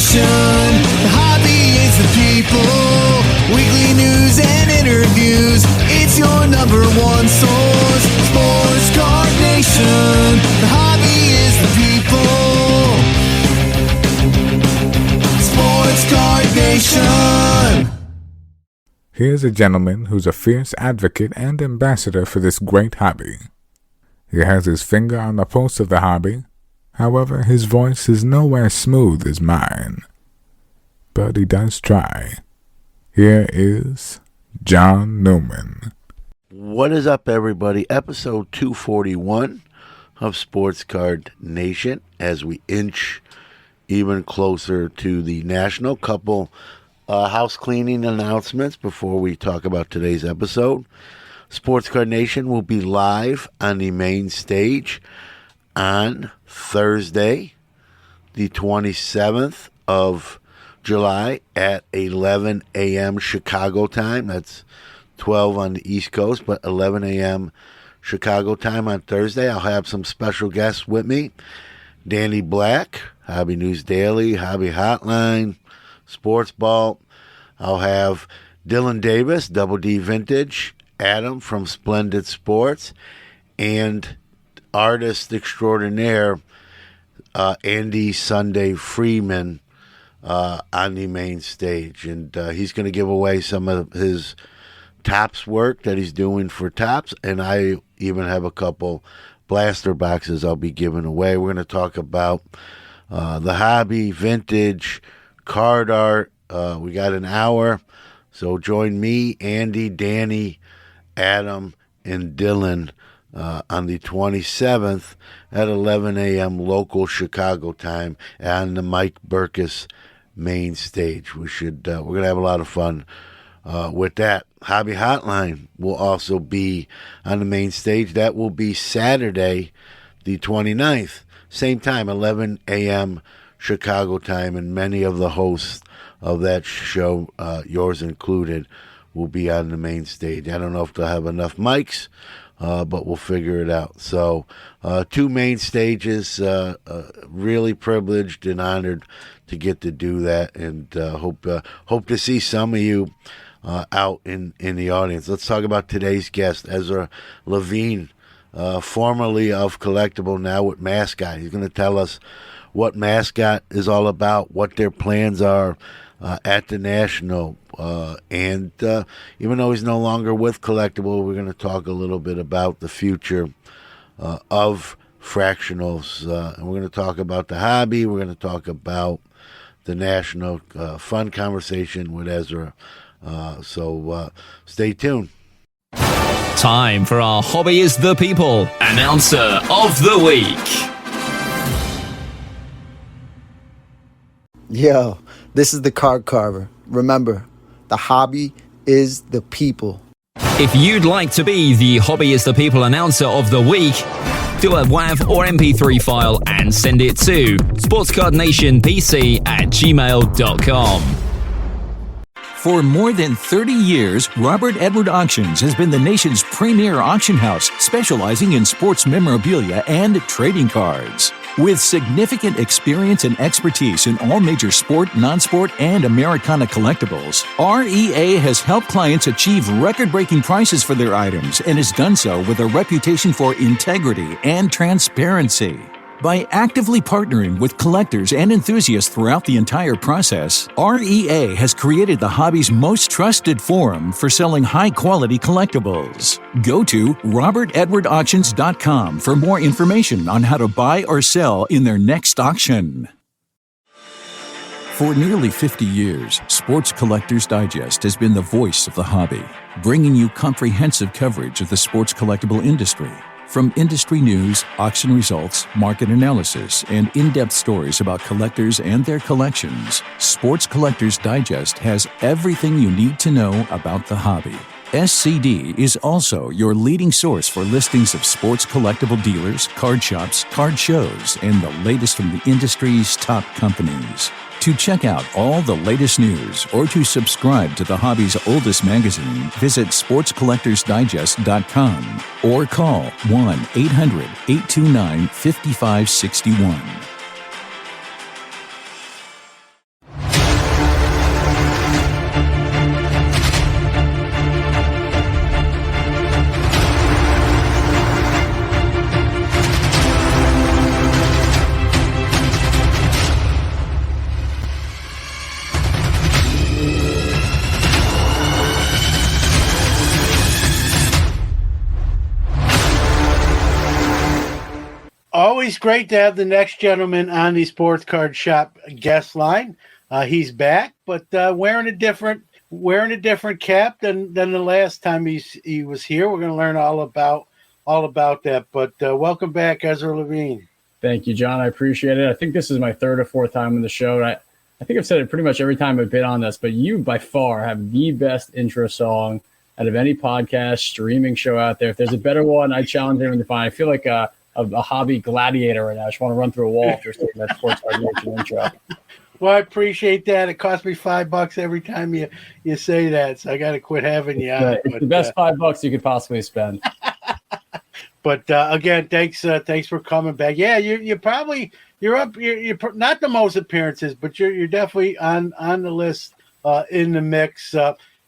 Nation. The hobby is the people. Weekly news and interviews. It's your number one source. Sports Card Nation. The hobby is the people. Sports Card Nation. Here's a gentleman who's a fierce advocate and ambassador for this great hobby. He has his finger on the pulse of the hobby. However, his voice is nowhere smooth as mine. But he does try. Here is John Newman. What is up, everybody? Episode 241 of Sports Card Nation as we inch even closer to the national. Couple house cleaning announcements before we talk about today's episode. Sports Card Nation will be live on the main stage on Thursday, the 27th of July at 11 a.m. Chicago time. That's 12 on the East Coast, but 11 a.m. Chicago time on Thursday. I'll have some special guests with me. Danny Black, Hobby News Daily, Hobby Hotline, Sports Ball. I'll have Dylan Davis, Double D Vintage, Adam from Splendid Sports, and artist extraordinaire Andy Sunday Freeman on the main stage. And he's going to give away some of his Topps work that he's doing for Topps, and I even have a couple blaster boxes I'll be giving away. We're going to talk about the hobby, vintage, card art. We got an hour, so join me, Andy, Danny, Adam, and Dylan on the 27th at 11 a.m. local Chicago time on the Mike Burkus main stage. We're gonna have a lot of fun with that. Hobby Hotline will also be on the main stage. That will be Saturday, the 29th, same time, 11 a.m. Chicago time, and many of the hosts of that show, yours included, will be on the main stage. I don't know if they'll have enough mics, but we'll figure it out. So, two main stages, really privileged and honored to get to do that, and hope to see some of you out in the audience. Let's talk about today's guest, Ezra Levine, formerly of Collectable, now with Mascot. He's going to tell us what Mascot is all about, what their plans are at the National, and even though he's no longer with Collectable, we're going to talk a little bit about the future of fractionals, and we're going to talk about the hobby. We're going to talk about the National. Fun conversation with Ezra, so stay tuned. Time for our Hobby is the People Announcer of the Week. Yo, this is the Card Carver. Remember, the hobby is the people. If you'd like to be the Hobby is the People Announcer of the Week, do a WAV or MP3 file and send it to sportscardnationpc@gmail.com. For more than 30 years, Robert Edward Auctions has been the nation's premier auction house, specializing in sports memorabilia and trading cards. With significant experience and expertise in all major sport, non-sport, and Americana collectibles, REA has helped clients achieve record-breaking prices for their items and has done so with a reputation for integrity and transparency. By actively partnering with collectors and enthusiasts throughout the entire process, REA has created the hobby's most trusted forum for selling high-quality collectibles. Go to robertedwardauctions.com for more information on how to buy or sell in their next auction. For nearly 50 years, Sports Collectors Digest has been the voice of the hobby, bringing you comprehensive coverage of the sports collectible industry. From industry news, auction results, market analysis, and in-depth stories about collectors and their collections, Sports Collectors Digest has everything you need to know about the hobby. SCD is also your leading source for listings of sports collectible dealers, card shops, card shows, and the latest from the industry's top companies. To check out all the latest news or to subscribe to the hobby's oldest magazine, visit sportscollectorsdigest.com or call 1-800-829-5561. always great to have the next gentleman on the Sports Card Shop guest line. He's back, but wearing a different cap than the last time he was here. We're going to learn all about that. But welcome back, Ezra Levine. Thank you, John. I appreciate it. I think this is my third or fourth time on the show. And I think I've said it pretty much every time I've been on this, but you by far have the best intro song out of any podcast, streaming show out there. If there's a better one, I challenge anyone to find. I feel like a hobby gladiator right now. I just want to run through a wall after saying that Sports Card Nation intro. Well, I appreciate that. It costs me $5 every time you say that, so I got to quit having you on. It's the best $5 you could possibly spend. But again, thanks for coming back. Yeah, you're up. You're not the most appearances, but you're definitely on the list, in the mix.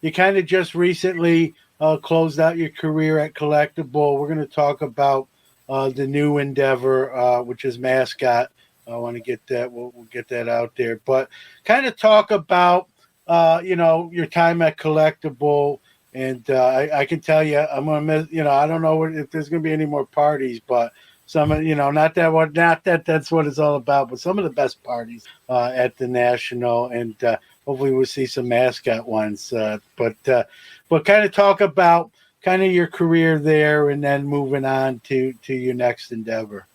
You kind of just recently closed out your career at Collectable. We're going to talk about the new endeavor, which is Mascot. I want to get that. We'll get that out there. But kind of talk about your time at Collectable. And I can tell you, I'm gonna miss. I don't know if there's gonna be any more parties, but some, not that that's what it's all about, but some of the best parties at the National, and hopefully we'll see some Mascot ones. But kind of talk about kind of your career there, and then moving on to your next endeavor.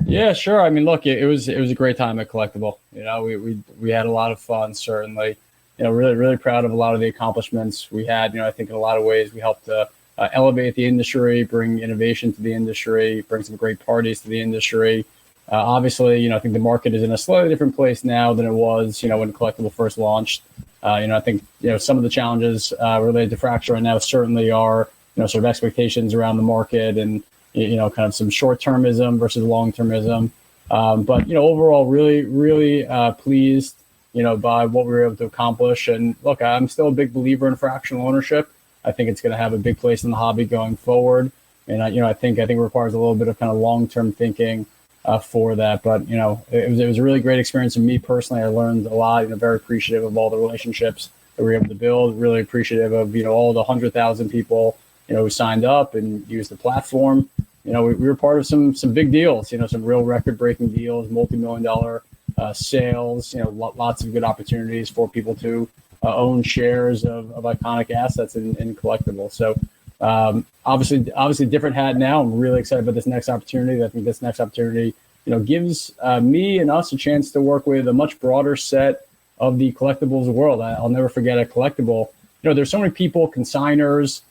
Yeah, sure. I mean, look, it was a great time at Collectable. We had a lot of fun, certainly. Really, really proud of a lot of the accomplishments we had. I think in a lot of ways we helped elevate the industry, bring innovation to the industry, bring some great parties to the industry. Obviously, I think the market is in a slightly different place now than it was, when Collectable first launched. I think, some of the challenges related to Fracture right now certainly are, sort of expectations around the market and, kind of some short-termism versus long-termism. But, overall, really, really pleased by what we were able to accomplish. And look, I'm still a big believer in fractional ownership. I think it's going to have a big place in the hobby going forward. And I think it requires a little bit of kind of long-term thinking for that. But it was a really great experience for me personally. I learned a lot. Very appreciative of all the relationships that we were able to build. Really appreciative of all the 100,000 people who signed up and used the platform. We were part of some big deals. Some real record-breaking deals, multi-million-dollar sales, lots of good opportunities for people to own shares of iconic assets in Collectable. So obviously different hat now. I'm really excited about this next opportunity. I think this next opportunity, gives me and us a chance to work with a much broader set of the collectibles world. I'll never forget at Collectable, there's so many people, consigners,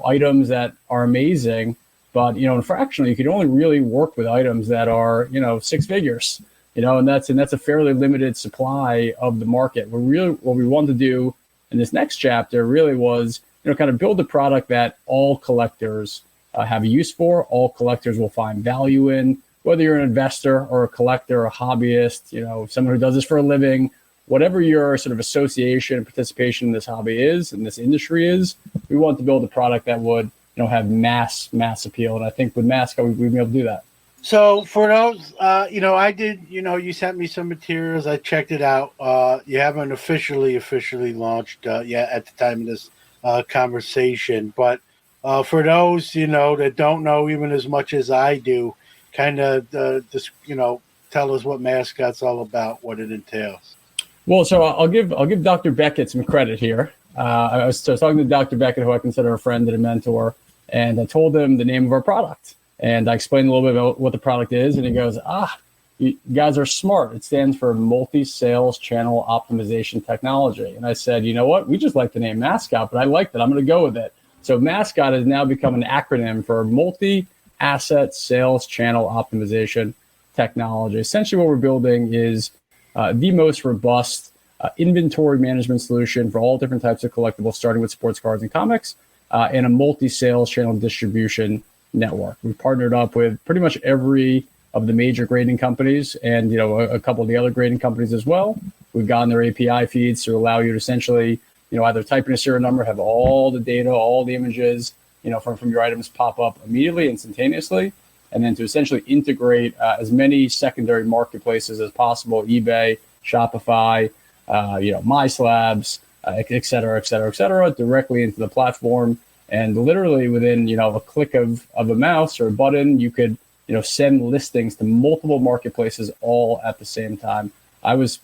items that are amazing, but, in fractional, you can only really work with items that are, six figures. And that's a fairly limited supply of the market. What we wanted to do in this next chapter really was, kind of build a product that all collectors have a use for, all collectors will find value in, whether you're an investor or a collector, or a hobbyist, someone who does this for a living, whatever your sort of association and participation in this hobby is, in this industry is, we want to build a product that would, have mass appeal. And I think with Mascot, we've been able to do that. So for those, I did, you sent me some materials. I checked it out. You haven't officially launched yet at the time of this conversation. But for those, that don't know even as much as I do, kind of just, tell us what Mascot's all about, what it entails. Well, so I'll give Dr. Beckett some credit here. I was talking to Dr. Beckett, who I consider a friend and a mentor, and I told him the name of our product. And I explained a little bit about what the product is, and he goes, you guys are smart. It stands for Multi-Sales Channel Optimization Technology. And I said, you know what? We just like the name Mascot, but I like that. I'm going to go with it. So Mascot has now become an acronym for Multi-Asset Sales Channel Optimization Technology. Essentially what we're building is the most robust inventory management solution for all different types of collectibles, starting with sports cards and comics, and a multi-sales channel distribution network. We've partnered up with pretty much every of the major grading companies and, a couple of the other grading companies as well. We've gotten their API feeds to allow you to essentially, either type in a serial number, have all the data, all the images, from your items pop up immediately, instantaneously, and then to essentially integrate as many secondary marketplaces as possible, eBay, Shopify, MySlabs, et cetera, directly into the platform. And literally within, a click of a mouse or a button, you could send listings to multiple marketplaces all at the same time. I was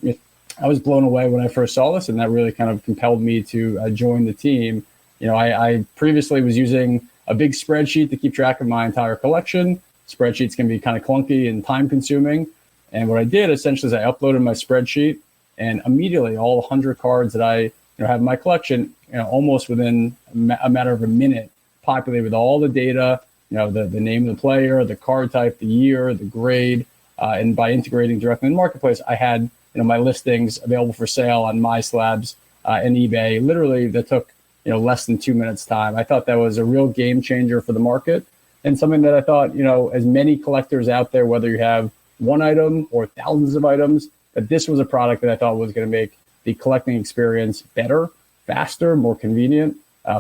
blown away when I first saw this, and that really kind of compelled me to join the team. I previously was using a big spreadsheet to keep track of my entire collection. Spreadsheets can be kind of clunky and time consuming. And what I did essentially is I uploaded my spreadsheet, and immediately all 100 cards that I have in my collection, almost within a matter of a minute, populated with all the data, the name of the player, the card type, the year, the grade. And by integrating directly in the marketplace, I had my listings available for sale on MySlabs and eBay. Literally, that took less than 2 minutes time. I thought that was a real game changer for the market, and something that I thought, as many collectors out there, whether you have one item or thousands of items, that this was a product that I thought was going to make the collecting experience better, faster, more convenient,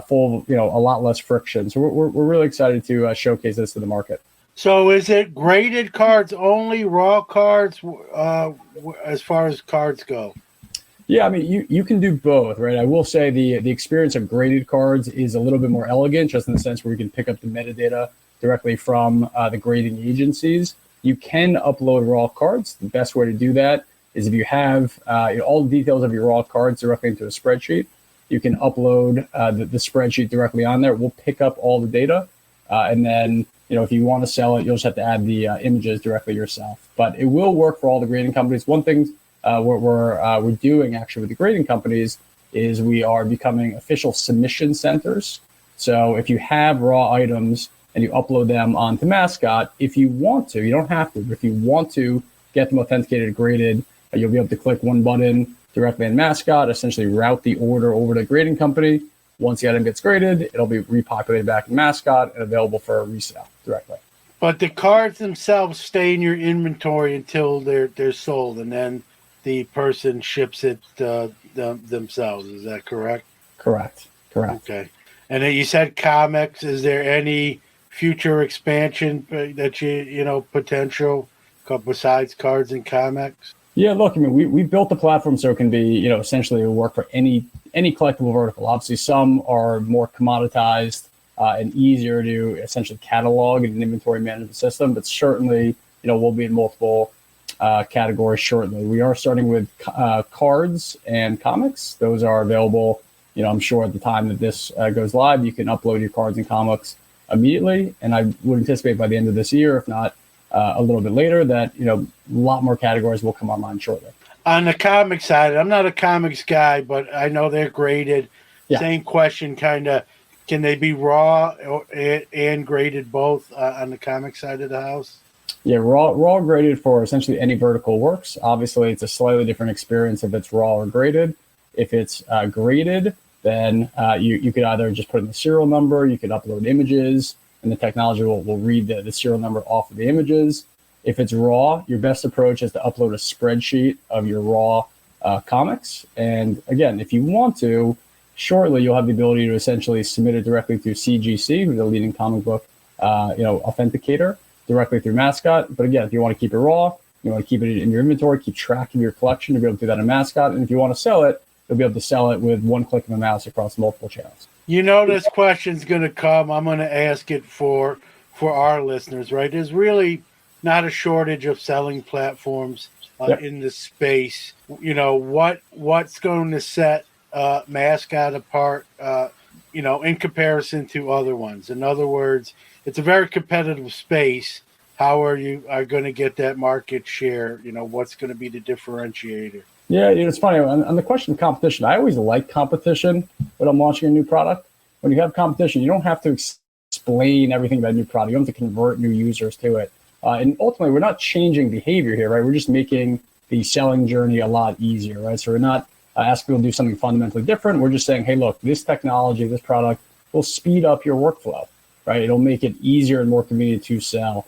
full of, a lot less friction. So we're really excited to showcase this to the market. So is it graded cards only, raw cards, as far as cards go? Yeah, I mean, you can do both, right? I will say the experience of graded cards is a little bit more elegant, just in the sense where we can pick up the metadata directly from the grading agencies. You can upload raw cards. The best way to do that is if you have all the details of your raw cards directly into a spreadsheet. You can upload the spreadsheet directly on there. We'll pick up all the data, and then if you want to sell it, you'll just have to add the images directly yourself. But it will work for all the grading companies. One thing we're doing actually with the grading companies is we are becoming official submission centers. So if you have raw items and you upload them onto Mascot, if you want to, you don't have to, but if you want to get them authenticated and graded, you'll be able to click one button directly in Mascot, essentially route the order over to the grading company. Once the item gets graded, it'll be repopulated back in Mascot and available for resale directly. But the cards themselves stay in your inventory until they're sold, and then the person ships it themselves. Is that correct? Correct. Okay. And then you said comics. Is there any future expansion that potential besides cards and comics? Yeah, look, I mean, we built the platform so it can be, essentially work for any collectible vertical. Obviously, some are more commoditized and easier to essentially catalog in an inventory management system, but certainly, we'll be in multiple categories shortly. We are starting with cards and comics. Those are available, I'm sure at the time that this goes live, you can upload your cards and comics immediately. And I would anticipate by the end of this year, if not a little bit later, that, a lot more categories will come online shortly. On the comic side, I'm not a comics guy, but I know they're graded. Yeah. Same question, kind of, can they be raw and graded both on the comic side of the house? Yeah, raw graded for essentially any vertical works. Obviously, it's a slightly different experience if it's raw or graded. If it's graded, then you could either just put in the serial number, you could upload images, and the technology will read the serial number off of the images. If it's raw, your best approach is to upload a spreadsheet of your raw comics. And again, if you want to, shortly you'll have the ability to essentially submit it directly to CGC, who's the leading comic book authenticator, directly through Mascot. But again, if you want to keep it raw, you want to keep it in your inventory, keep track of your collection, you'll be able to do that in Mascot. And if you want to sell it, you'll be able to sell it with one click of a mouse across multiple channels. This question's going to come. I'm going to ask it for our listeners, right? There's really not a shortage of selling platforms in the space. What's going to set Mascot apart, in comparison to other ones? In other words, it's a very competitive space. How are you going to get that market share? What's going to be the differentiator? Yeah, it's funny. On the question of competition, I always like competition when I'm launching a new product. When you have competition, you don't have to explain everything about a new product. You don't have to convert new users to it. And ultimately, we're not changing behavior here, right? We're just making the selling journey a lot easier, right? So we're not asking people to do something fundamentally different. We're just saying, hey, look, this technology, this product will speed up your workflow, right? It'll make it easier and more convenient to sell.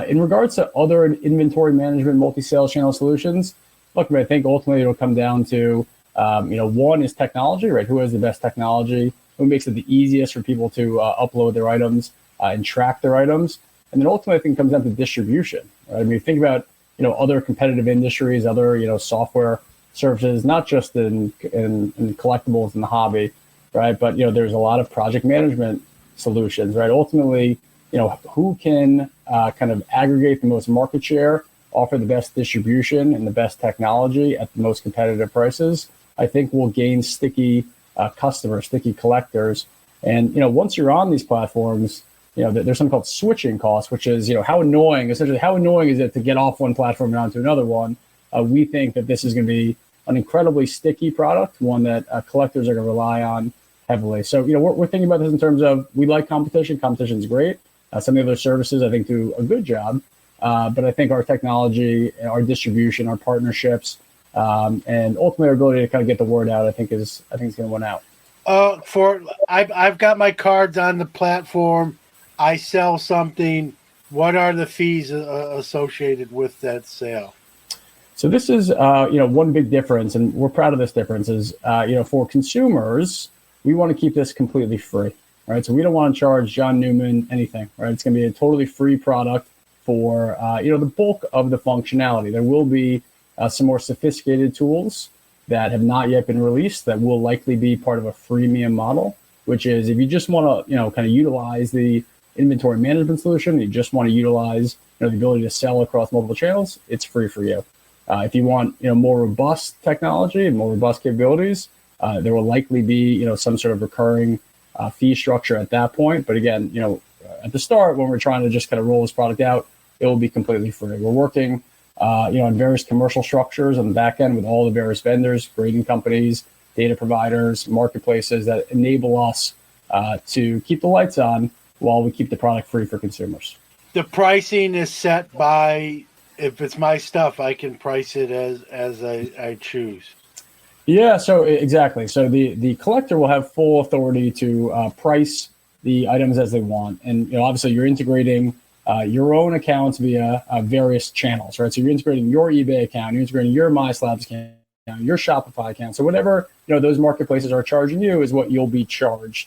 In regards to other inventory management, multi-sales channel solutions, look, I think ultimately it'll come down to, one is technology, right? Who has the best technology? Who makes it the easiest for people to upload their items and track their items? And then ultimately, I think it comes down to distribution, right? I mean, think about, other competitive industries, other, software services, not just in collectibles in the hobby, right? But, there's a lot of project management solutions, right? Ultimately, who can kind of aggregate the most market share, offer the best distribution and the best technology at the most competitive prices, I think will gain sticky customers, sticky collectors. And, once you're on these platforms, there's something called switching costs, which is, how annoying is it to get off one platform and onto another one? We think that this is going to be an incredibly sticky product, one that collectors are going to rely on heavily. So, we're thinking about this in terms of, we like competition. Competition is great. Some of the other services, I think, do a good job. But I think our technology, our distribution, our partnerships, and ultimately our ability to kind of get the word out, I think is going to win out. I've got my cards on the platform. I sell something. What are the fees associated with that sale? So this is, one big difference, and we're proud of this difference is, for consumers, we want to keep this completely free, right? So we don't want to charge John Newman anything, right? It's going to be a totally free product for, the bulk of the functionality. There will be some more sophisticated tools that have not yet been released that will likely be part of a freemium model, which is if you just want to, kind of utilize the inventory management solution, you just want to utilize, the ability to sell across multiple channels, it's free for you. If you want, more robust technology and more robust capabilities, there will likely be, some sort of recurring fee structure at that point. But again, at the start, when we're trying to just kind of roll this product out, it will be completely free. We're working, on various commercial structures on the back end with all the various vendors, grading companies, data providers, marketplaces that enable us to keep the lights on while we keep the product free for consumers. The pricing is set by, if it's my stuff, I can price it as I choose. Yeah, so exactly. So the collector will have full authority to price the items as they want. And obviously you're integrating your own accounts via various channels, right? So you're integrating your eBay account, you're integrating your MySlabs account, your Shopify account. So whatever those marketplaces are charging you is what you'll be charged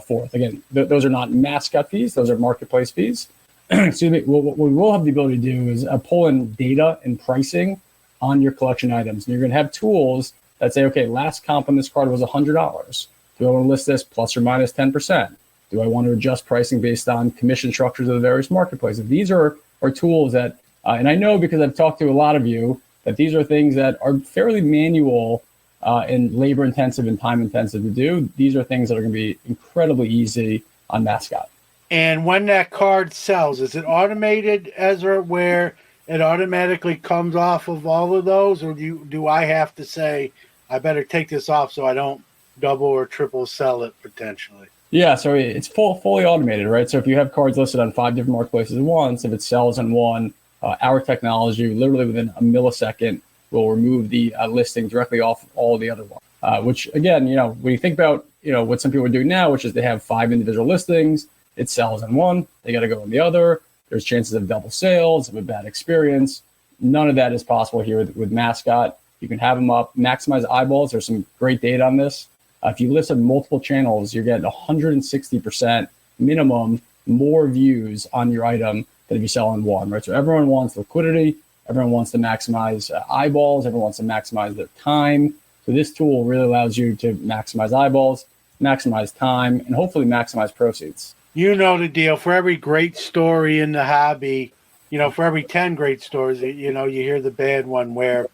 for. Again, those are not Mascot fees; those are marketplace fees. Excuse me. What we will have the ability to do is pull in data and pricing on your collection items, and you're going to have tools that say, okay, last comp on this card was $100. Do I want to list this plus or minus 10%? Do I want to adjust pricing based on commission structures of the various marketplaces? These are tools that, and I know because I've talked to a lot of you, that these are things that are fairly manual and labor intensive and time intensive to do. These are things that are going to be incredibly easy on Mascot. And when that card sells, is it automated, Ezra, where it automatically comes off of all of those? Or do I have to say, I better take this off so I don't double or triple sell it potentially? Yeah, so it's fully automated, right? So if you have cards listed on 5 different marketplaces at once, if it sells on one, our technology, literally within a millisecond, will remove the listing directly off all the other ones. Which, again, when you think about, what some people are doing now, which is they have 5 individual listings, it sells on one, they got to go on the other. There's chances of double sales, of a bad experience. None of that is possible here with Mascot. You can have them up, maximize eyeballs. There's some great data on this. If you list on multiple channels, you're getting 160% minimum more views on your item than if you sell on one, right? So everyone wants liquidity. Everyone wants to maximize eyeballs. Everyone wants to maximize their time. So this tool really allows you to maximize eyeballs, maximize time, and hopefully maximize proceeds. You know the deal. For every great story in the hobby, for every 10 great stories, you hear the bad one where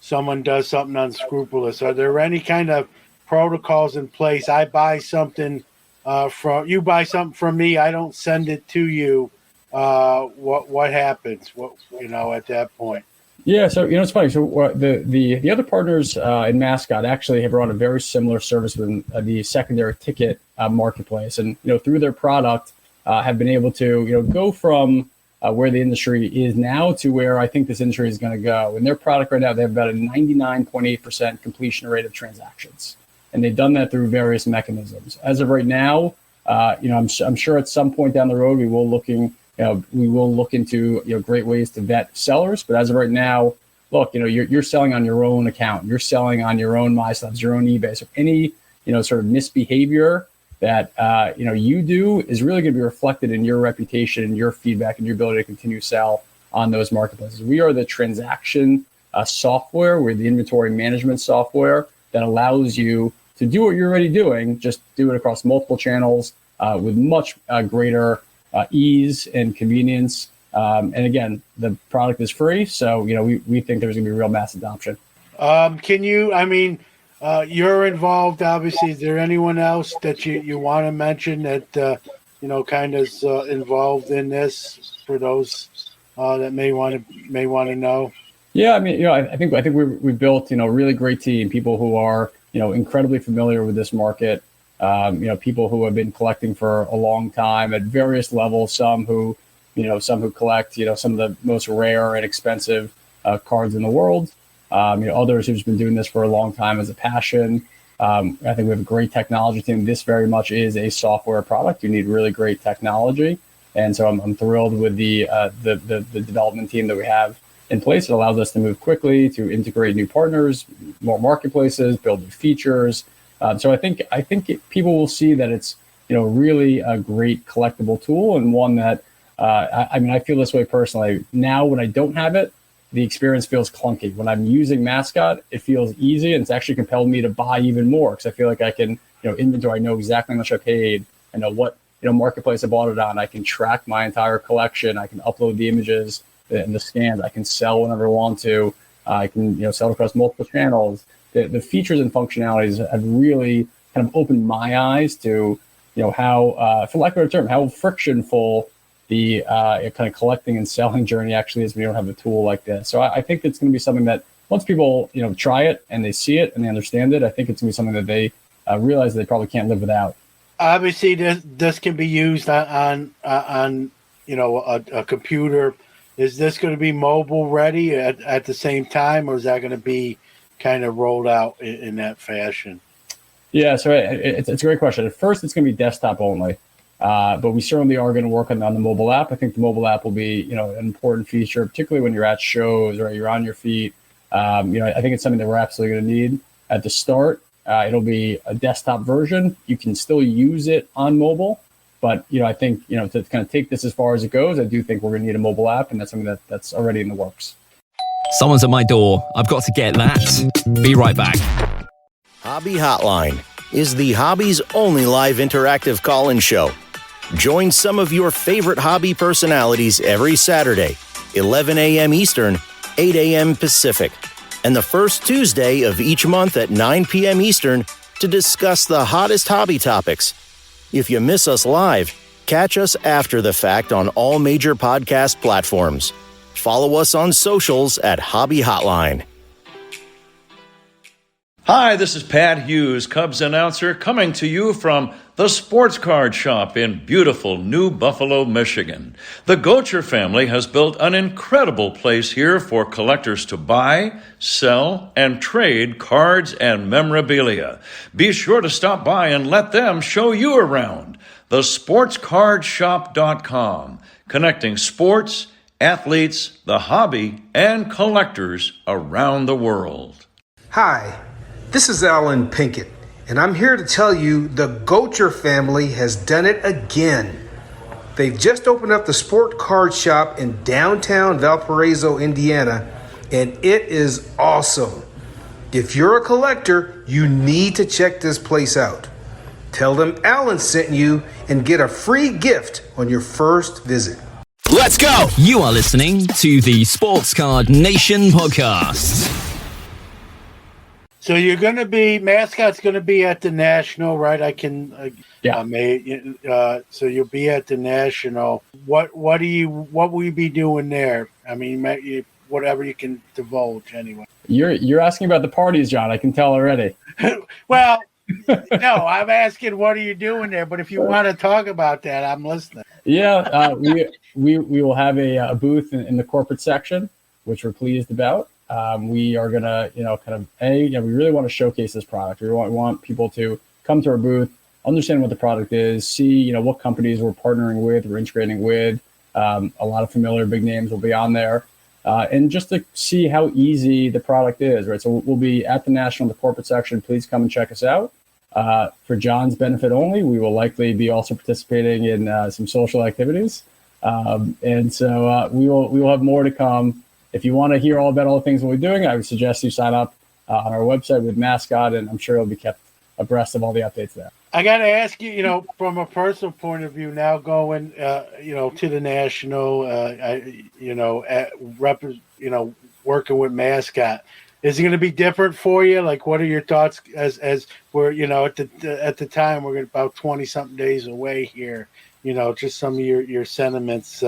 someone does something unscrupulous. Are there any kind of protocols in place? I buy something you buy something from me, I don't send it to you. What happens? At that point? Yeah, so it's funny. So the other partners in Mascot actually have run a very similar service within the secondary ticket marketplace, and through their product have been able to go from where the industry is now to where I think this industry is going to go. In their product right now, they have about a 99.8% completion rate of transactions, and they've done that through various mechanisms. As of right now, I'm sure at some point down the road we will look into great ways to vet sellers. But as of right now, look, you're selling on your own account, you're selling on your own MySlabs, your own eBay. So any sort of misbehavior that you do is really going to be reflected in your reputation and your feedback and your ability to continue to sell on those marketplaces. We are the transaction software, we're the inventory management software that allows you to do what you're already doing, just do it across multiple channels with much greater ease and convenience. And again, the product is free. So, we think there's going to be real mass adoption. You're involved, obviously. Is there anyone else that you want to mention that, kind of involved in this for those that may want to know? Yeah, I think we built, a really great team, people who are, incredibly familiar with this market, people who have been collecting for a long time at various levels, some who collect, some of the most rare and expensive cards in the world, others who've been doing this for a long time as a passion. I think we have a great technology team. This very much is a software product. You need really great technology. And so I'm thrilled with the development team that we have in place. It allows us to move quickly, to integrate new partners, more marketplaces, build new features. So I think people will see that it's really a great collectible tool, and one that I feel this way personally. Now when I don't have it, the experience feels clunky. When I'm using Mascot, it feels easy, and it's actually compelled me to buy even more because I feel like I can inventory. I know exactly how much I paid. I know what marketplace I bought it on. I can track my entire collection. I can upload the images and the scans. I can sell whenever I want to. I can sell across multiple channels. The features and functionalities have really kind of opened my eyes to how, for lack of a better term, how frictionful the kind of collecting and selling journey actually is when you don't have a tool like this. So I think it's going to be something that once people try it and they see it and they understand it, I think it's going to be something that they realize they probably can't live without. Obviously, this can be used on a computer. Is this going to be mobile ready at the same time, or is that going to be kind of rolled out in that fashion? Yeah, so it's a great question. At first, it's going to be desktop only, but we certainly are going to work on the mobile app. I think the mobile app will be an important feature, particularly when you're at shows or you're on your feet. I think it's something that we're absolutely going to need at the start. It'll be a desktop version. You can still use it on mobile, but I think to kind of take this as far as it goes, I do think we're going to need a mobile app, and that's something that's already in the works. Someone's at my door. I've got to get that. Be right back. Hobby Hotline is the hobby's only live interactive call-in show. Join some of your favorite hobby personalities every Saturday, 11 a.m. Eastern, 8 a.m. Pacific, and the first Tuesday of each month at 9 p.m. Eastern to discuss the hottest hobby topics. If you miss us live, catch us after the fact on all major podcast platforms. Follow us on socials at Hobby Hotline. Hi, this is Pat Hughes, Cubs announcer, coming to you from the Sports Card Shop in beautiful New Buffalo, Michigan. The Gocher family has built an incredible place here for collectors to buy, sell, and trade cards and memorabilia. Be sure to stop by and let them show you around. TheSportsCardShop.com, connecting sports, athletes, the hobby, and collectors around the world. Hi, this is Alan Pinkett, and I'm here to tell you the Gocher family has done it again. They've just opened up the Sport Card Shop in downtown Valparaiso, Indiana, and it is awesome. If you're a collector, you need to check this place out. Tell them Alan sent you and get a free gift on your first visit. Let's go! You are listening to the Sports Card Nation podcast. So you're going to be, Mascot's going to be at the National, right? So you'll be at the National. What will you be doing there? I mean, whatever you can divulge anyway. You're asking about the parties, John. I can tell already. Well, no, I'm asking what are you doing there? But if you want to talk about that, I'm listening. Yeah, we will have a booth in the corporate section, which we're pleased about. We are gonna, we really want to showcase this product. We want people to come to our booth, understand what the product is, see, what companies we're partnering with, we're integrating with. A lot of familiar big names will be on there, and just to see how easy the product is, right? So we'll be at the National, the corporate section. Please come and check us out. For John's benefit only, we will likely be also participating in some social activities, and so we will have more to come. If you want to hear all about all the things we'll be doing, I would suggest you sign up on our website with Mascot, and I'm sure you'll be kept abreast of all the updates there. I got to ask you, from a personal point of view, now going, to the national, working with Mascot, is it going to be different for you? Like, what are your thoughts as we're, at the time we're about 20 something days away here? Just some of your sentiments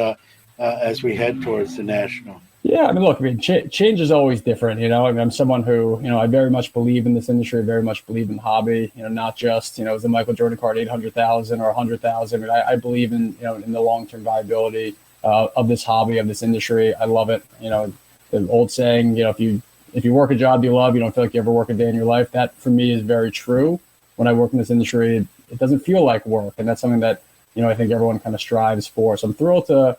as we head towards the national. Yeah, I mean, look, change is always different. I mean, I'm someone who, I very much believe in this industry, very much believe in the hobby. Not just, is the Michael Jordan card 800,000 or 100,000. I mean, I believe in, in the long term viability of this hobby, of this industry. I love it. The old saying, if you work a job you love, you don't feel like you ever work a day in your life. That for me is very true. When I work in this industry, it doesn't feel like work, and that's something that I think everyone kind of strives for. So I'm thrilled to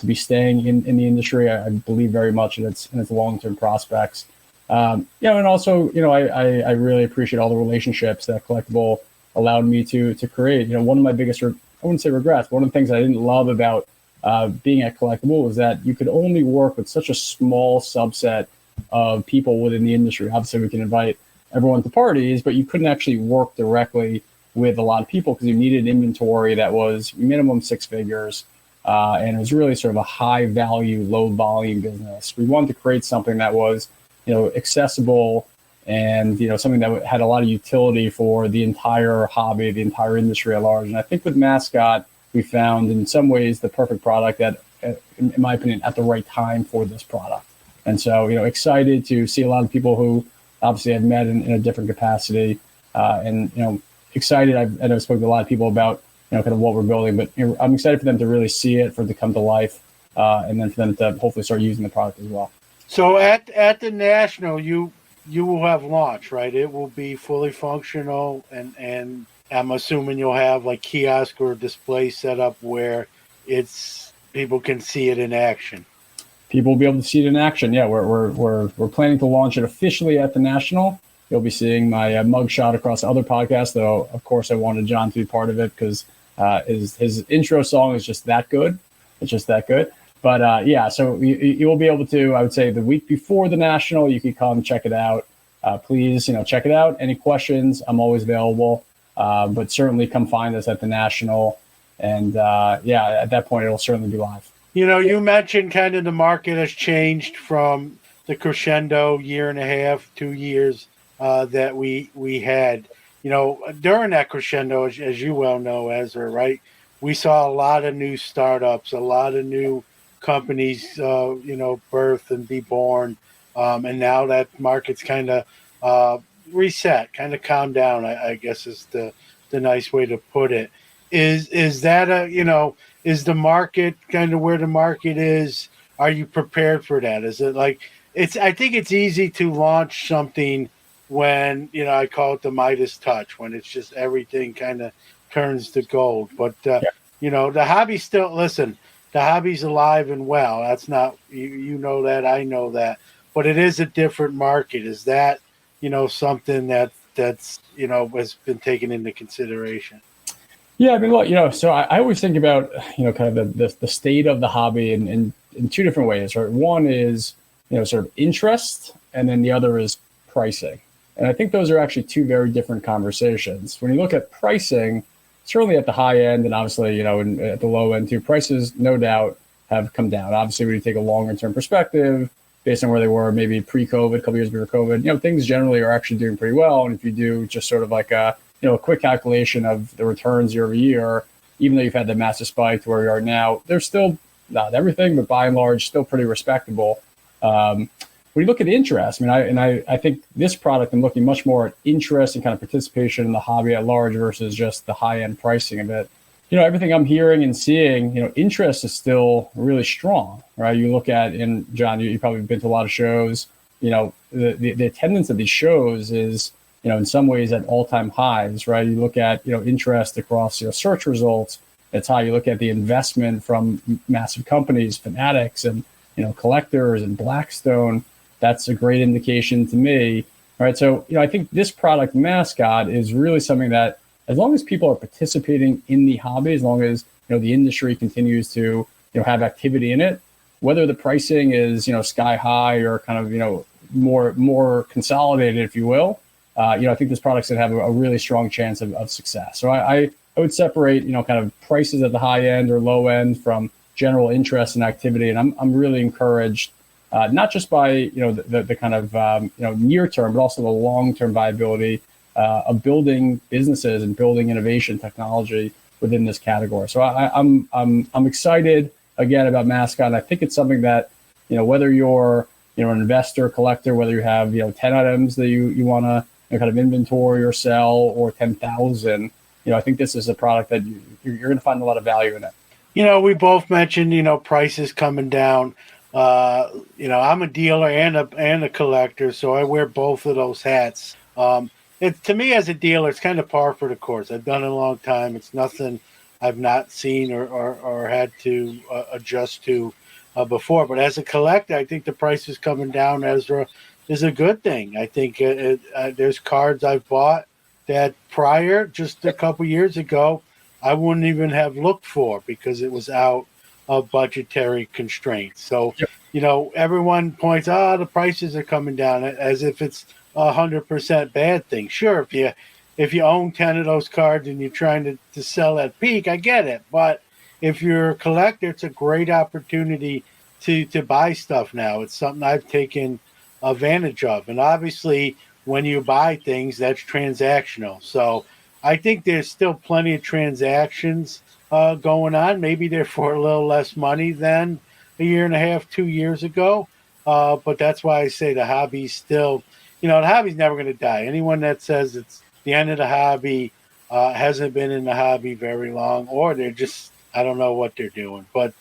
be staying in the industry. I believe very much in its long-term prospects. And also, I really appreciate all the relationships that Collectable allowed me to create. One of my biggest, I wouldn't say regrets, one of the things I didn't love about being at Collectable was that you could only work with such a small subset of people within the industry. Obviously, we can invite everyone to parties, but you couldn't actually work directly with a lot of people because you needed inventory that was minimum six figures. And it was really sort of a high value, low volume business. We wanted to create something that was, accessible and, something that had a lot of utility for the entire hobby, the entire industry at large. And I think with Mascot, we found in some ways the perfect product that, in my opinion, at the right time for this product. And so, excited to see a lot of people who obviously I've met in a different capacity and, excited. I've spoken to a lot of people about, kind of what we're building, but I'm excited for them to really see it, for it to come to life, and then for them to hopefully start using the product as well. So at the national, you will have launch, right? It will be fully functional, and I'm assuming you'll have like kiosk or display set up where people can see it in action. People will be able to see it in action. Yeah, we're planning to launch it officially at the national. You'll be seeing my mugshot across other podcasts, though. Of course, I wanted John to be part of it because his intro song is just that good. It's just that good. But so you will be able to, I would say, the week before the national, you can come check it out. Please, check it out. Any questions? I'm always available. But certainly come find us at the national. And at that point, it'll certainly be live. You mentioned kind of the market has changed from the crescendo 1.5, 2 years that we had. During that crescendo, as you well know, Ezra, right? We saw a lot of new startups, a lot of new companies, birth and be born. And now that market's kind of reset, kind of calmed down, I guess is the nice way to put it. Is that is the market kind of where the market is? Are you prepared for that? Is it like I think it's easy to launch something when, I call it the Midas touch, when it's just everything kind of turns to gold. But, the hobby's still, listen, the hobby's alive and well. That's not, you know that, I know that. But it is a different market. Is that, something that's, has been taken into consideration? Yeah, I mean, look, so I always think about, kind of the state of the hobby in two different ways, right? One is, sort of interest, and then the other is pricing. And I think those are actually two very different conversations. When you look at pricing, certainly at the high end and obviously, and at the low end too, prices no doubt have come down. Obviously, when you take a longer term perspective, based on where they were maybe pre-COVID, a couple years before COVID, things generally are actually doing pretty well. And if you do just sort of like a quick calculation of the returns year over year, even though you've had that massive spike to where we are now, they're still not everything, but by and large, still pretty respectable. When you look at interest, I think this product, I'm looking much more at interest and kind of participation in the hobby at large versus just the high end pricing of it. Everything I'm hearing and seeing, interest is still really strong, right? You look at, and John, you've probably been to a lot of shows, the attendance of these shows is, in some ways at all-time highs, right? You look at, interest across, search results. It's high. You look at the investment from massive companies, Fanatics and, collectors and Blackstone. That's a great indication to me. All right. So, I think this product Mascot is really something that as long as people are participating in the hobby, as long as, the industry continues to, have activity in it, whether the pricing is, sky high or kind of, more consolidated, if you will, I think this product's going to have a really strong chance of success. So I would separate, kind of prices at the high end or low end from general interest and activity. And I'm really encouraged, not just by, the kind of, near term, but also the long-term viability of building businesses and building innovation technology within this category. So I'm excited again about Mascot. And I think it's something that, whether you're, an investor, collector, whether you have, 10 items that you want to kind of inventory or sell, or 10,000, I think this is a product that you're going to find a lot of value in it. We both mentioned, prices coming down. I'm a dealer and a collector, so I wear both of those hats. To me as a dealer, it's kind of par for the course. I've done it a long time. It's nothing I've not seen or had to adjust to before. But as a collector, I think the prices coming down, Ezra, is a good thing. I think there's cards I've bought that prior, just a couple years ago, I wouldn't even have looked for because it was out of budgetary constraints. So, everyone points, the prices are coming down, as if it's 100% bad thing. Sure, if you own 10 of those cards and you're trying to sell at peak, I get it. But if you're a collector, it's a great opportunity to buy stuff now. It's something I've taken advantage of. And obviously, when you buy things, that's transactional. So I think there's still plenty of transactions going on. Maybe they're for a little less money than a year and a half, 2 years ago. But that's why I say the hobby's still, the hobby's never going to die. Anyone that says it's the end of the hobby hasn't been in the hobby very long, or they're just, I don't know what they're doing. But,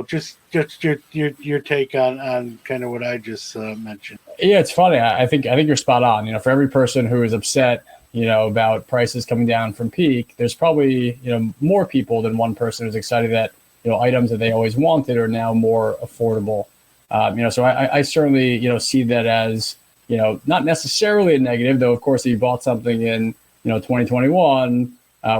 just your take on kind of what I just mentioned. Yeah, it's funny. I think you're spot on. For every person who is upset, about prices coming down from peak, there's probably, more people than one person who's excited that, items that they always wanted are now more affordable. So I certainly, see that as, not necessarily a negative, though, of course, if you bought something in, 2021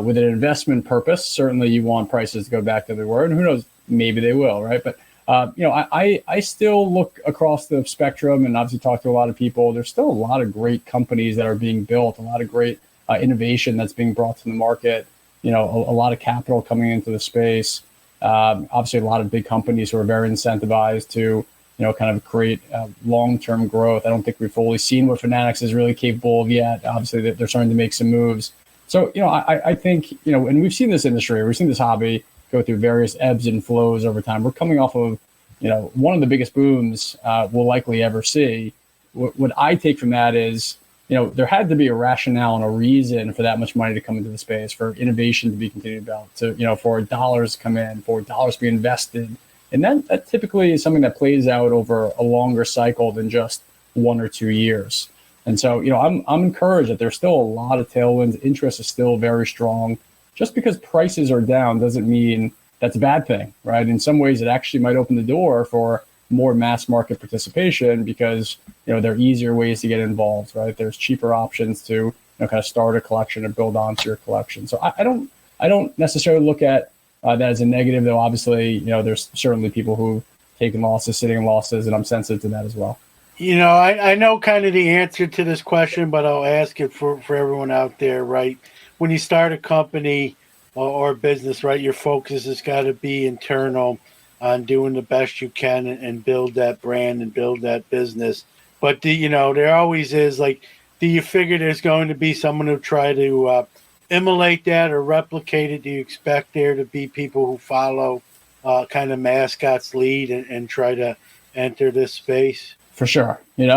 with an investment purpose, certainly you want prices to go back to they were, and who knows, maybe they will, right? But, I still look across the spectrum and obviously talk to a lot of people. There's still a lot of great companies that are being built, a lot of great innovation that's being brought to the market, a lot of capital coming into the space. Obviously, a lot of big companies who are very incentivized to, kind of create long-term growth. I don't think we've fully seen what Fanatics is really capable of yet. Obviously, they're starting to make some moves. So, I think, and we've seen this industry, we've seen this hobby go through various ebbs and flows over time. We're coming off of, one of the biggest booms we'll likely ever see. What I take from that is, there had to be a rationale and a reason for that much money to come into the space, for innovation to be continued about, to, for dollars to come in, for dollars to be invested. And that typically is something that plays out over a longer cycle than just 1 or 2 years. And so, I'm encouraged that there's still a lot of tailwinds. Interest is still very strong. Just because prices are down doesn't mean that's a bad thing, right? In some ways, it actually might open the door for more mass market participation because, there are easier ways to get involved, right? There's cheaper options to, kind of start a collection and build onto your collection. So I don't necessarily look at that as a negative, though. Obviously, there's certainly people who've taken losses, sitting in losses, and I'm sensitive to that as well. I know kind of the answer to this question, but I'll ask it for everyone out there, right? When you start a company or business, right, your focus has got to be internal on doing the best you can and build that brand and build that business. But, there always is, like, do you figure there's going to be someone who try to emulate that or replicate it? Do you expect there to be people who follow kind of Mascot's lead and try to enter this space? For sure. And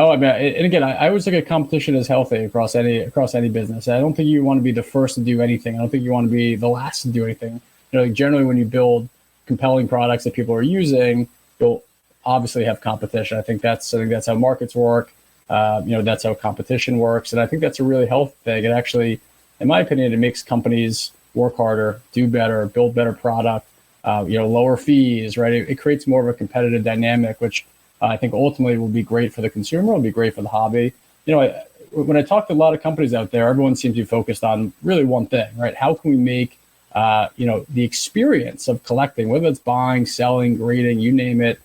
again, I always look at competition as healthy across any business. I don't think you want to be the first to do anything. I don't think you want to be the last to do anything. Generally when you build compelling products that people are using, you'll obviously have competition. I think that's how markets work. That's how competition works. And I think that's a really healthy thing. It actually, in my opinion, it makes companies work harder, do better, build better product, lower fees, right? It creates more of a competitive dynamic, which I think ultimately will be great for the consumer, will be great for the hobby. When I talk to a lot of companies out there, everyone seems to be focused on really one thing, right? How can we make, the experience of collecting, whether it's buying, selling, grading, you name it,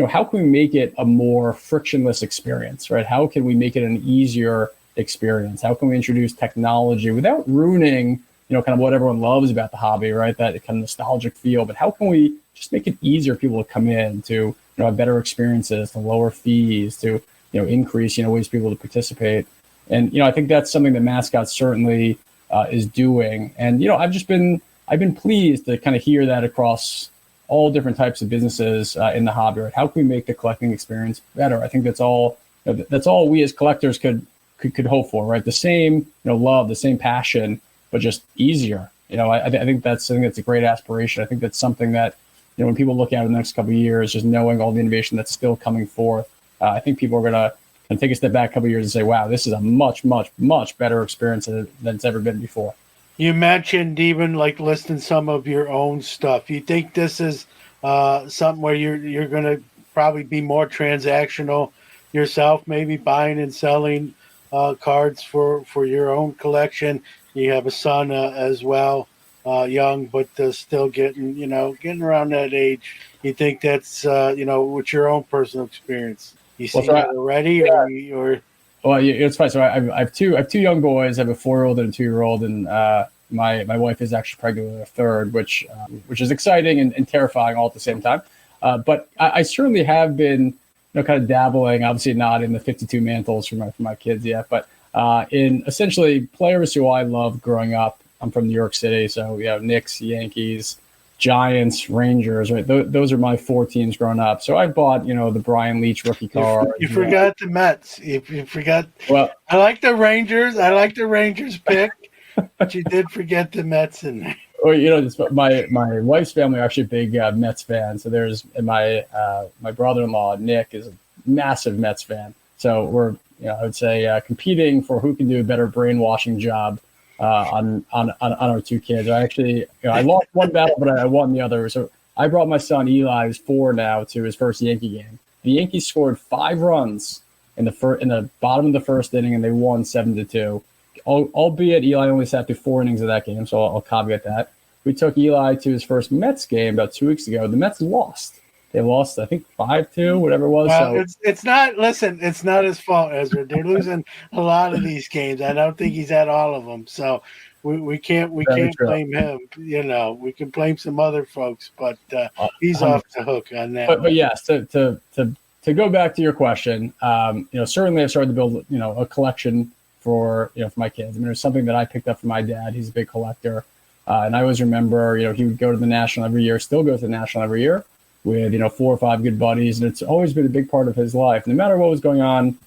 how can we make it a more frictionless experience, right? How can we make it an easier experience? How can we introduce technology without ruining, kind of what everyone loves about the hobby, right? That kind of nostalgic feel. But how can we just make it easier for people to come in to, have better experiences, to lower fees, to, increase, ways for people to participate. And, I think that's something that Mascot certainly is doing. And, I've been pleased to kind of hear that across all different types of businesses in the hobby. Right? How can we make the collecting experience better? I think that's all we as collectors could hope for, right? The same, love, the same passion, but just easier. I think that's a great aspiration. I think that's something that, when people look at in the next couple of years, just knowing all the innovation that's still coming forth, I think people are going to take a step back a couple of years and say, wow, this is a much, much, much better experience than it's ever been before. You mentioned even like listing some of your own stuff. You think this is something where you're going to probably be more transactional yourself, maybe buying and selling cards for your own collection? You have a son as well, young, but still getting around that age. You think that's with your own personal experience? You see that already, or? Well, it's funny. So I have two young boys. I have a 4-year-old and a 2-year-old, and my wife is actually pregnant with a third, which is exciting and terrifying all at the same time. But I certainly have been, kind of dabbling. Obviously, not in the 52 mantles for my kids yet, but in essentially players who I loved growing up. I'm from New York City, so Knicks, Yankees, Giants, Rangers, right? Those are my 4 teams growing up. So I bought, the Brian Leach rookie card. You forgot the Mets. You forgot. Well, I like the Rangers. I like the Rangers pick, but you did forget the Mets in there. Well, my wife's family are actually big Mets fans. So there's my brother-in-law Nick is a massive Mets fan. So we're I would say competing for who can do a better brainwashing job on our 2 kids. I actually I lost one battle, but I won the other. So I brought my son Eli, who's 4 now, to his first Yankee game. The Yankees scored 5 runs in the bottom of the first inning, and they won 7-2. Albeit Eli only sat through 4 innings of that game, so I'll caveat that. We took Eli to his first Mets game about 2 weeks ago. The Mets lost. They lost, I think, 5-2, whatever it was. Well, it's not. Listen, it's not his fault, Ezra. They're losing a lot of these games. I don't think he's at all of them. So we can't blame him. We can blame some other folks, but he's off the hook on that. But yes, to go back to your question, certainly I've started to build a collection for my kids. I mean, it's something that I picked up from my dad. He's a big collector, and I always remember he would go to the National every year. Still goes to the National every year with 4 or 5 good buddies, and it's always been a big part of his life. No matter what was going on,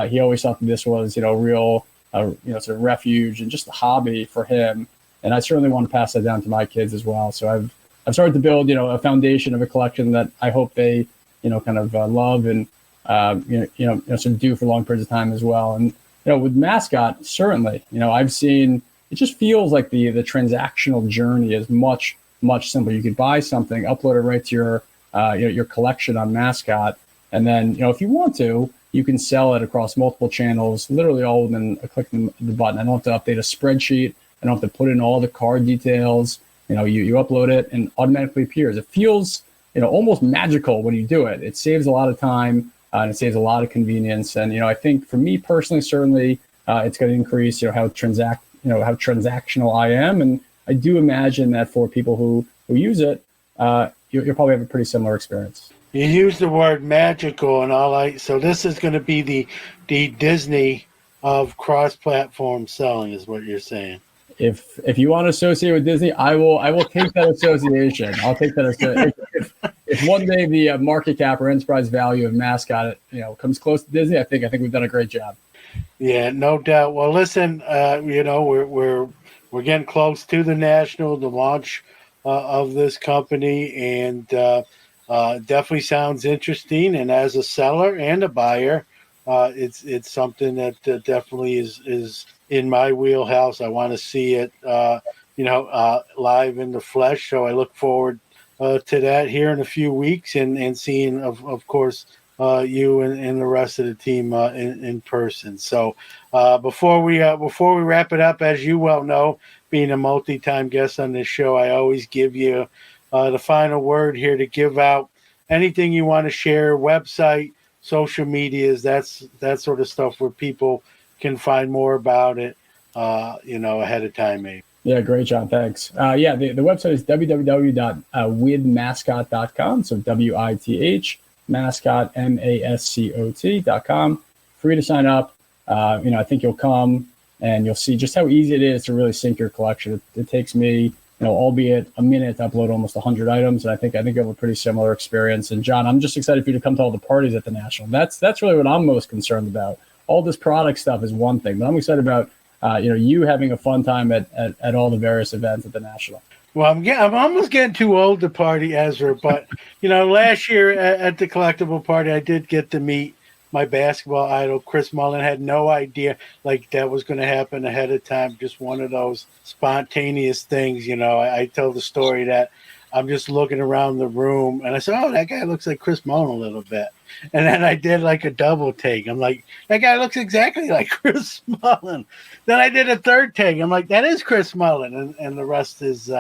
he always thought that this was real sort of refuge and just a hobby for him. And I certainly want to pass that down to my kids as well. So I've started to build a foundation of a collection that I hope they kind of love and sort of do for long periods of time as well. And with Mascot, certainly I've seen it just feels like the transactional journey is much simpler. You could buy something, upload it right to your collection on Mascot, and then if you want to, you can sell it across multiple channels, literally all within a click of the button. I don't have to update a spreadsheet. I don't have to put in all the card details. You upload it and automatically appears. It feels almost magical when you do it. It saves a lot of time and it saves a lot of convenience. And I think for me personally, certainly it's going to increase how transactional I am, and I do imagine that for people who use it, you'll probably have a pretty similar experience. You use the word magical and all. So this is going to be the Disney of cross-platform selling, is what you're saying. If you want to associate with Disney, I will take that association. I'll take that association. If one day the market cap or enterprise value of Mascot comes close to Disney, I think we've done a great job. Yeah, no doubt. Well, listen, we're getting close to the National, the launch of this company, and definitely sounds interesting. And as a seller and a buyer, it's something that definitely is in my wheelhouse. I want to see it, live in the flesh. So I look forward to that here in a few weeks, and seeing, of course, you and the rest of the team in person. So before we wrap it up, as you well know, being a multi-time guest on this show, I always give you the final word here to give out anything you want to share, website, social medias, that sort of stuff where people can find more about it, ahead of time, maybe. Yeah, great, John. Thanks. The website is www.withmascot.com. So WITH mascot MASCOT.com. Free to sign up. I think you'll come and you'll see just how easy it is to really sync your collection. It takes me, albeit a minute to upload almost 100 items. And I think you have a pretty similar experience. And John, I'm just excited for you to come to all the parties at the National. That's really what I'm most concerned about. All this product stuff is one thing, but I'm excited about you having a fun time at all the various events at the National. Well, I'm almost getting too old to party, Ezra. But last year at the collectible party, I did get to meet my basketball idol, Chris Mullin. Had no idea that was going to happen ahead of time. Just one of those spontaneous things. I tell the story that I'm just looking around the room and I said, "Oh, that guy looks like Chris Mullin a little bit." And then I did a double take. I'm like, that guy looks exactly like Chris Mullin. Then I did a third take. I'm like, that is Chris Mullin. And the rest is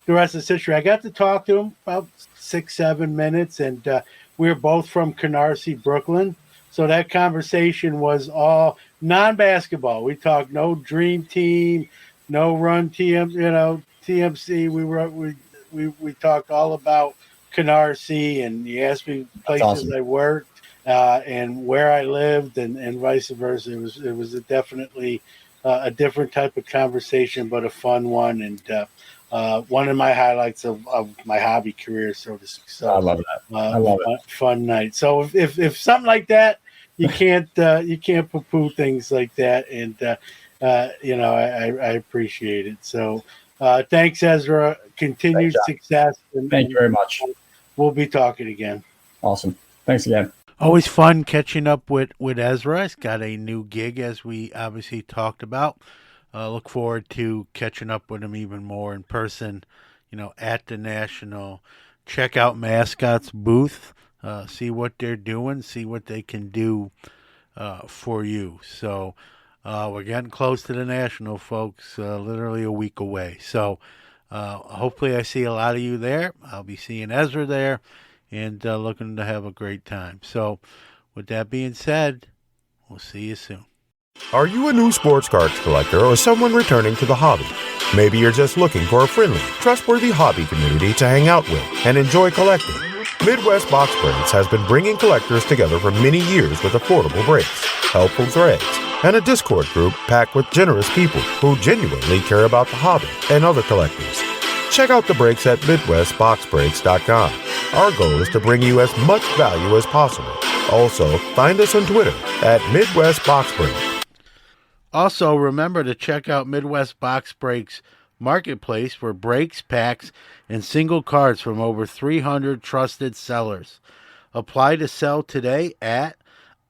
history. I got to talk to him about 6-7 minutes, and we were both from Canarsie, Brooklyn. So that conversation was all non-basketball. We talked no Dream Team, no Run TMC. We talked all about Canarsie, and he asked me places awesome. I worked and where I lived, and vice versa. It was definitely a different type of conversation, but a fun one, and one of my highlights of my hobby career, so to speak. So I love that. I love it. Fun night. So if something like that, you can't poo-poo things like that, and I appreciate it. So thanks, Ezra. Continued success. Thank you very much. We'll be talking again. Awesome. Thanks again. Always fun catching up with Ezra. He's got a new gig, as we obviously talked about. Look forward to catching up with him even more in person, at the National. Check out Mascot's booth, see what they're doing, see what they can do for you. So we're getting close to the National, folks, literally a week away. So hopefully I see a lot of you there. I'll be seeing Ezra there and looking to have a great time. So with that being said, we'll see you soon. Are you a new sports cards collector or someone returning to the hobby? Maybe you're just looking for a friendly, trustworthy hobby community to hang out with and enjoy collecting. Midwest Box Breaks has been bringing collectors together for many years with affordable breaks, helpful threads, and a Discord group packed with generous people who genuinely care about the hobby and other collectors. Check out the breaks at MidwestBoxBreaks.com. Our goal is to bring you as much value as possible. Also, find us on Twitter at Midwest Box Break. Also, remember to check out Midwest Box Breaks Marketplace for breaks, packs, and single cards from over 300 trusted sellers. Apply to sell today at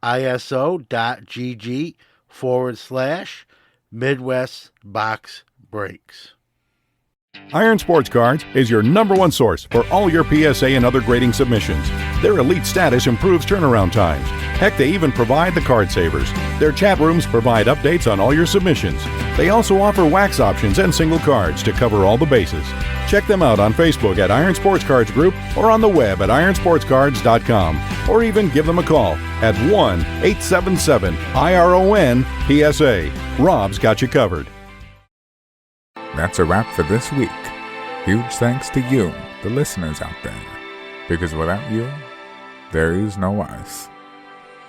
iso.gg/Midwest Box Breaks. Iron Sports Cards is your #1 source for all your PSA and other grading submissions. Their elite status improves turnaround times. Heck, they even provide the card savers. Their chat rooms provide updates on all your submissions. They also offer wax options and single cards to cover all the bases. Check them out on Facebook at Iron Sports Cards Group or on the web at ironsportscards.com, or even give them a call at 1-877-IRON-PSA. Rob's got you covered. That's a wrap for this week. Huge thanks to you, the listeners out there, because without you, there is no us.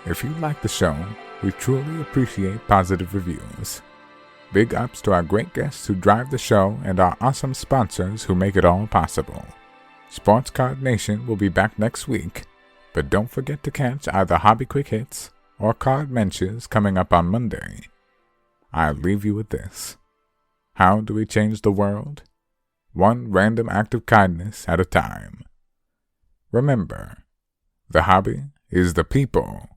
If you like the show, we truly appreciate positive reviews. Big ups to our great guests who drive the show and our awesome sponsors who make it all possible. Sports Card Nation will be back next week, but don't forget to catch either Hobby Quick Hits or Card Mentions coming up on Monday. I'll leave you with this. How do we change the world? One random act of kindness at a time. Remember, the hobby is the people.